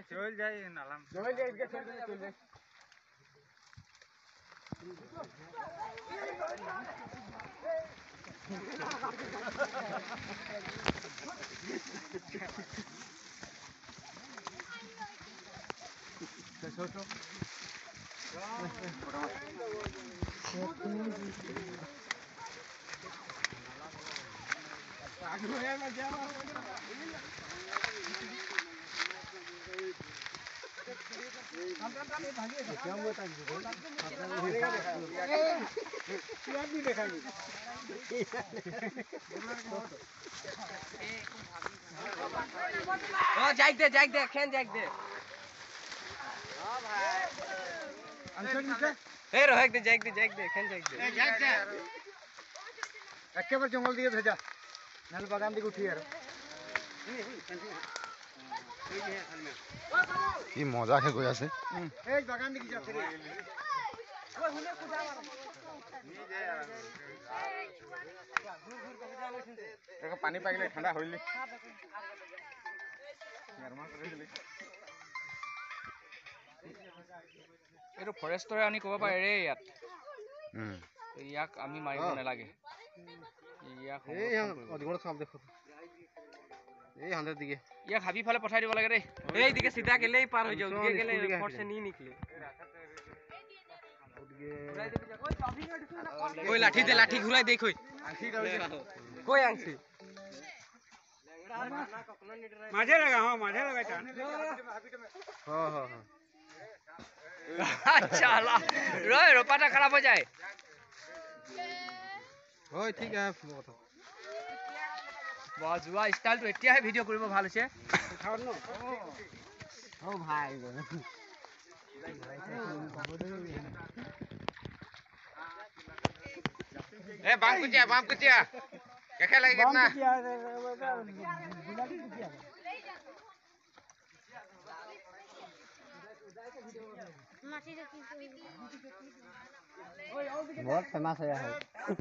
চল যাই নালাম চল যাই এদিকে চল যাই जाइक दे खेन जाइक दे ए रोहित दे जाइक दे खेन जाइक दे একেবারে জঙ্গল দিকে ভেজা নাল বাগান দিকে উঠি আর কি মজা হে গৈ আছে এই বাগান দিকে যা ফিরে দেখো পানি পাইলে ঠান্ডা হইলি গরমা করে দিলি এটো ফৰেষ্টৰে আনি ক'ব পাৰে ৰে ইয়াত ইয়াক আমি মাৰিব নালাগে ইয়াক এই অধিগৰ সাপ দেখো এই হাnder দিকে ইয়াক হাবি ফালে পঠাই দিব লাগে ৰে এই দিকে সিধা গেলেই পার হৈ যাও দিকে গেলে ফট से नहीं निकले कोई लाठी घुराई देख कोई कोई आंखी माझे लगा हां माझे लगा हां हां हां अच्छा ला रोय रोपाटा खराब हो जाए ओय ठीक है কথা বাজুয়া স্টাইল তো এতিয়াহে ভিডিও কৰিব ভাল হৈছে খাও ন ও ভাই ए बाम कुचिया क्या लगे कितना बहुत फेमस है